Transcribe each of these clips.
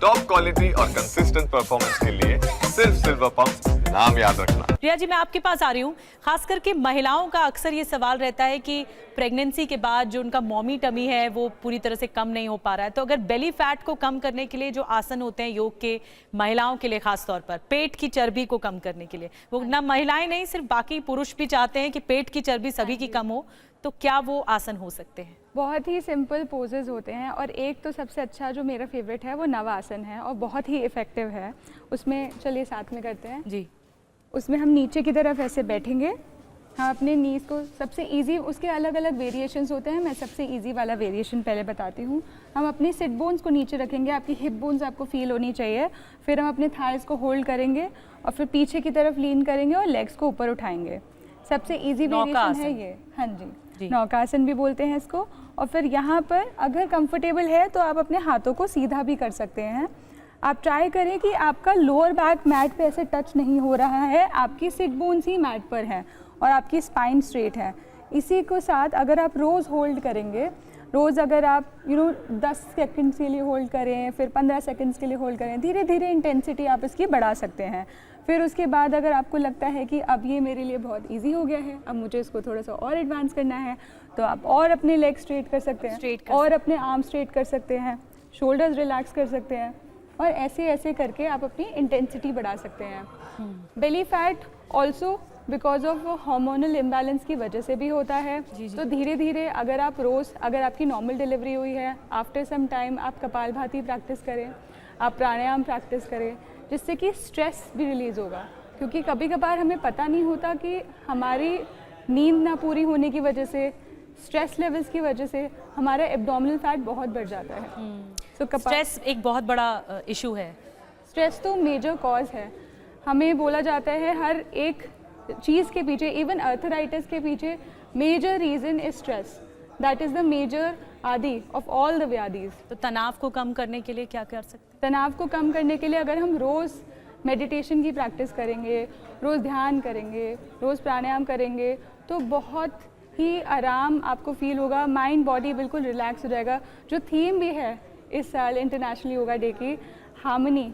Top quality और consistent performance के लिए सिर्फ सिल्वर पंप नाम याद रखना। रिया जी, मैं आपके पास आ रही हूँ। खास करके महिलाओं का अक्सर ये सवाल रहता है कि प्रेगनेंसी के बाद जो उनका मॉमी टमी है वो पूरी तरह से कम नहीं हो पा रहा है, तो अगर बेली फैट को कम करने के लिए जो आसन होते हैं योग के, महिलाओं के लिए खास तौर पर पेट की चर्बी को कम करने के लिए, वो ना महिलाएं नहीं सिर्फ बाकी पुरुष भी चाहते हैं कि पेट की चर्बी सभी की कम हो, तो क्या वो आसन हो सकते हैं? बहुत ही सिंपल पोजेज होते हैं और एक तो सबसे अच्छा जो मेरा फेवरेट है वो नव आसन है और बहुत ही इफ़ेक्टिव है। उसमें चलिए साथ में करते हैं जी। उसमें हम नीचे की तरफ ऐसे बैठेंगे, हम अपने नीज को सबसे इजी, उसके अलग अलग वेरिएशंस होते हैं, मैं सबसे इजी वाला वेरिएशन पहले बताती हूँ। हम अपने सिट बोन्स को नीचे रखेंगे, आपकी हिप बोन्स आपको फील होनी चाहिए। फिर हम अपने थाइस को होल्ड करेंगे और फिर पीछे की तरफ लीन करेंगे और लेग्स को ऊपर उठाएंगे। सबसे इजी वेरिएशन है ये। हाँ जी, नौकासन भी बोलते हैं इसको। और फिर यहाँ पर अगर कंफर्टेबल है तो आप अपने हाथों को सीधा भी कर सकते हैं। आप ट्राई करें कि आपका लोअर बैक मैट पे ऐसे टच नहीं हो रहा है, आपकी सिट बोन्स ही मैट पर हैं और आपकी स्पाइन स्ट्रेट है। इसी को साथ अगर आप रोज़ होल्ड करेंगे, रोज़ अगर आप 10 सेकंड्स के लिए होल्ड करें, फिर 15 सेकंड्स के लिए होल्ड करें, धीरे धीरे इंटेंसिटी आप इसकी बढ़ा सकते हैं। फिर उसके बाद अगर आपको लगता है कि अब ये मेरे लिए बहुत इजी हो गया है, अब मुझे इसको थोड़ा सा और एडवांस करना है, तो आप और अपने लेग स्ट्रेट कर सकते हैं, और अपने आर्म स्ट्रेट कर सकते हैं, शोल्डर्स रिलैक्स कर सकते हैं, और ऐसे ऐसे करके आप अपनी इंटेंसिटी बढ़ा सकते हैं। Belly fat also because of hormonal imbalance की वजह से भी होता है। तो धीरे धीरे अगर आप रोज़, अगर आपकी नॉर्मल डिलीवरी हुई है, आफ्टर सम टाइम आप कपालभाति प्रैक्टिस करें, आप प्राणायाम प्रैक्टिस करें, जिससे कि स्ट्रेस भी रिलीज़ होगा। क्योंकि कभी कभार हमें पता नहीं होता कि हमारी नींद ना पूरी होने की वजह से, स्ट्रेस लेवल्स की वजह से हमारा एब्डोमिनल फैट बहुत बढ़ जाता है। तो स्ट्रेस एक बहुत बड़ा इशू है। स्ट्रेस तो मेजर कॉज है। हमें बोला जाता है हर एक चीज़ के पीछे, इवन अर्थराइटिस के पीछे major reason is stress. That is the major आदि ऑफ ऑल द व्याधीज। तो तनाव को कम करने के लिए क्या कर सकते हैं? तनाव को कम करने के लिए अगर हम रोज़ मेडिटेशन की प्रैक्टिस करेंगे, रोज़ ध्यान करेंगे, रोज़ प्राणायाम करेंगे, तो बहुत ही आराम आपको फील होगा, माइंड बॉडी बिल्कुल रिलैक्स हो जाएगा। जो थीम भी है इस साल इंटरनेशनल योगा डे की, harmony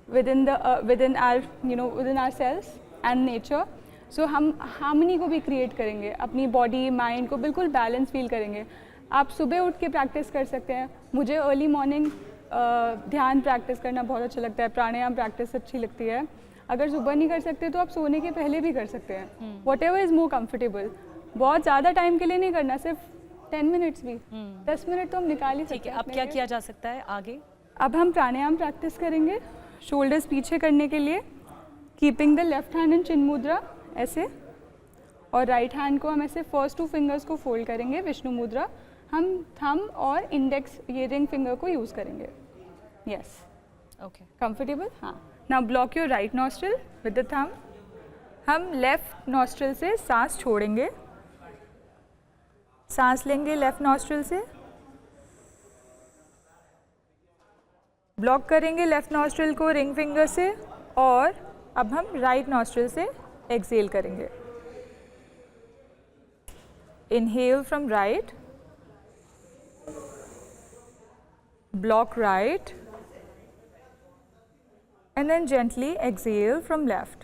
within ourselves and nature. So हम हार्मनी को भी क्रिएट करेंगे, अपनी बॉडी माइंड को बिल्कुल बैलेंस फील करेंगे। आप सुबह उठ के प्रैक्टिस कर सकते हैं। मुझे अर्ली मॉर्निंग ध्यान प्रैक्टिस करना बहुत अच्छा लगता है, प्राणायाम प्रैक्टिस अच्छी लगती है। अगर सुबह नहीं कर सकते तो आप सोने के पहले भी कर सकते हैं, what ever is more comfortable. बहुत ज़्यादा टाइम के लिए नहीं करना, सिर्फ 10 मिनट्स भी, 10 मिनट तो हम निकाल ही सकते हैं। अब क्या किया जा सकता है आगे? अब हम प्राणायाम प्रैक्टिस करेंगे, शोल्डर्स पीछे करने के लिए, keeping the left hand in chin mudra ऐसे, और राइट हैंड को हम ऐसे फर्स्ट 2 फिंगर्स को फोल्ड करेंगे, विष्णु मुद्रा। हम थंब और इंडेक्स, ये रिंग फिंगर को यूज़ करेंगे। Yes, okay, comfortable. हाँ, now block your right nostril with the thumb. हम लेफ्ट नॉस्ट्रिल से सांस छोड़ेंगे, सांस लेंगे लेफ्ट नॉस्ट्रिल से, ब्लॉक करेंगे लेफ्ट नॉस्ट्रिल को रिंग फिंगर से, और अब हम राइट नॉस्ट्रिल से एक्सेल करेंगे। Inhale from right, block right, and then gently exhale from left.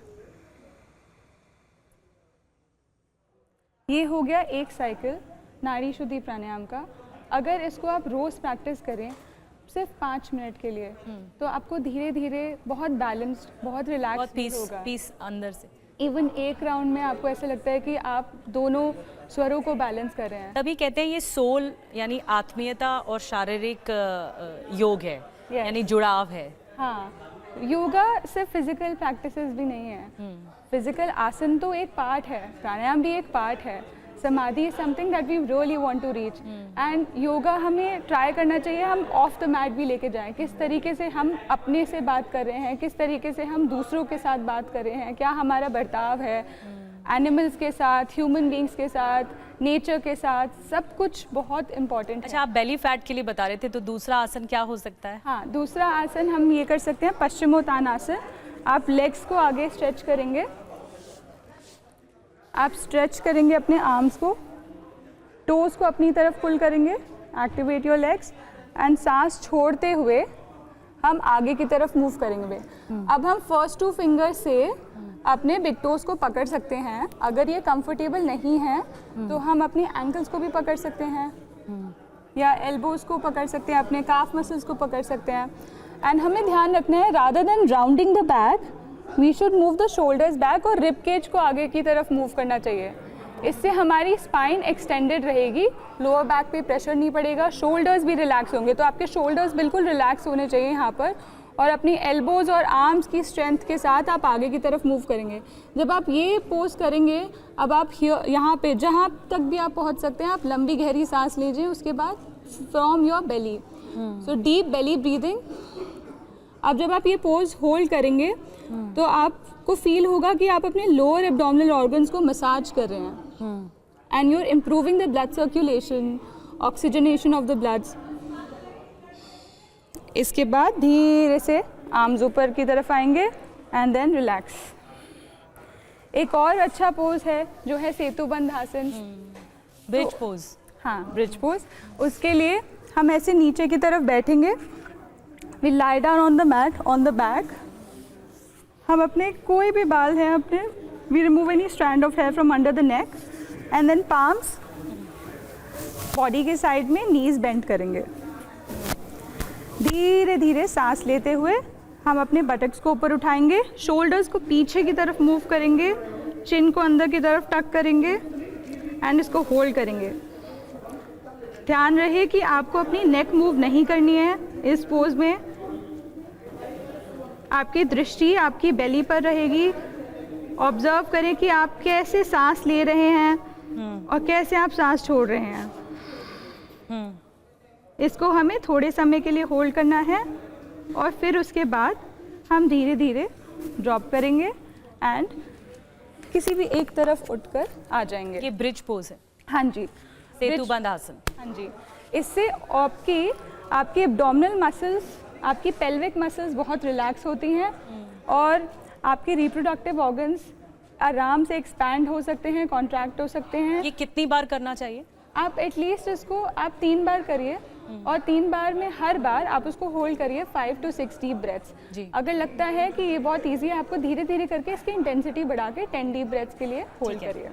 ये हो गया एक साइकिल नाड़ी शुद्धि प्राणायाम का। अगर इसको आप रोज़ प्रैक्टिस करें सिर्फ 5 मिनट के लिए, तो आपको धीरे धीरे बहुत बैलेंस्ड, बहुत रिलैक्स फील होगा, पीस अंदर से। इवन एक राउंड में आपको ऐसा लगता है कि आप दोनों स्वरों को बैलेंस कर रहे हैं। तभी कहते हैं ये सोल यानी आत्मीयता और शारीरिक योग है, यानी जुड़ाव है। हाँ, योगा सिर्फ फिजिकल प्रैक्टिसेस भी नहीं है। फिजिकल आसन तो एक पार्ट है, प्राणायाम भी एक पार्ट है, samadhi is something that we really want to reach. And yoga हमें ट्राई करना चाहिए हम ऑफ द मैट भी लेके जाएं, किस तरीके से हम अपने से बात कर रहे हैं, किस तरीके से हम दूसरों के साथ बात कर रहे हैं, क्या हमारा बर्ताव है एनिमल्स के साथ, ह्यूमन बींग्स के साथ, नेचर के साथ, सब कुछ बहुत इम्पॉर्टेंट है। अच्छा, आप बेली फैट के लिए बता रहे थे, तो दूसरा आसन क्या हो सकता है? हाँ, दूसरा आसन हम ये कर सकते हैं, पश्चिमोत्तानासन। आप लेग्स को आगे स्ट्रेच करेंगे, आप स्ट्रेच करेंगे अपने आर्म्स को, टोज को अपनी तरफ पुल करेंगे, एक्टिवेट योर लेग्स, एंड सांस छोड़ते हुए हम आगे की तरफ मूव करेंगे। अब हम फर्स्ट 2 फिंगर से अपने बिग टोज को पकड़ सकते हैं। अगर ये कंफर्टेबल नहीं है तो हम अपनी एंकल्स को भी पकड़ सकते हैं या एल्बोज को पकड़ सकते हैं, अपने काफ मसल्स को पकड़ सकते हैं। एंड हमें ध्यान रखना है, rather than rounding the back we should move the shoulders back और रिब केज को आगे की तरफ मूव करना चाहिए। इससे हमारी स्पाइन एक्सटेंडेड रहेगी, लोअर बैक पे प्रेशर नहीं पड़ेगा, शोल्डर्स भी रिलैक्स होंगे। तो आपके शोल्डर्स बिल्कुल रिलैक्स होने चाहिए यहाँ पर, और अपनी एल्बोज और आर्म्स की स्ट्रेंथ के साथ आप आगे की तरफ मूव करेंगे। जब आप ये पोज करेंगे, अब आप यहाँ पे जहाँ तक भी आप पहुँच सकते हैं, आप लंबी गहरी सांस लीजिए। उसके बाद from your belly, so deep belly breathing. अब जब आप ये पोज होल्ड करेंगे तो आपको फील होगा कि आप अपने लोअर एब्डोमिनल ऑर्गन्स को मसाज कर रहे हैं and you are improving the blood circulation, oxygenation of the bloods. इसके बाद धीरे से आर्म्स ऊपर की तरफ आएंगे एंड देन रिलैक्स। एक और अच्छा पोज है जो है सेतुबंध आसन, ब्रिज पोज। हाँ, ब्रिज पोज। उसके लिए हम ऐसे नीचे की तरफ बैठेंगे। We lie down on the mat on the back. हम अपने कोई भी बाल हैं अपने, we remove any strand of hair from under the neck and then palms body के साइड में, नीज बेंड करेंगे। धीरे धीरे सांस लेते हुए हम अपने बटक्स को ऊपर उठाएंगे, शोल्डर्स को पीछे की तरफ मूव करेंगे, चिन को अंदर की तरफ टक करेंगे एंड इसको होल्ड करेंगे। ध्यान रहे कि आपको अपनी नेक मूव नहीं करनी है इस पोज में। आपकी दृष्टि आपकी बेली पर रहेगी। ऑब्जर्व करें कि आप कैसे सांस ले रहे हैं और कैसे आप सांस छोड़ रहे हैं। इसको हमें थोड़े समय के लिए होल्ड करना है और फिर उसके बाद हम धीरे धीरे ड्रॉप करेंगे एंड किसी भी एक तरफ उठकर आ जाएंगे। ये ब्रिज पोज है। हाँ जी, सेतुबंध आसन। हाँ जी। इससे आपकी एब्डोमिनल मसल्स, आपकी पेल्विक मसल्स बहुत रिलैक्स होती हैं और आपके रिप्रोडक्टिव ऑर्गन्स आराम से एक्सपैंड हो सकते हैं, कॉन्ट्रैक्ट हो सकते हैं। ये कितनी बार करना चाहिए? आप एटलीस्ट इसको आप 3 बार करिए और 3 बार में हर बार आप उसको होल्ड करिए 5 to 6 डीप ब्रेथ्स। जी। अगर लगता है कि ये बहुत ईजी है, आपको धीरे धीरे करके इसकी इंटेंसिटी बढ़ा के 10 डीप ब्रेथ्स के लिए होल्ड करिए।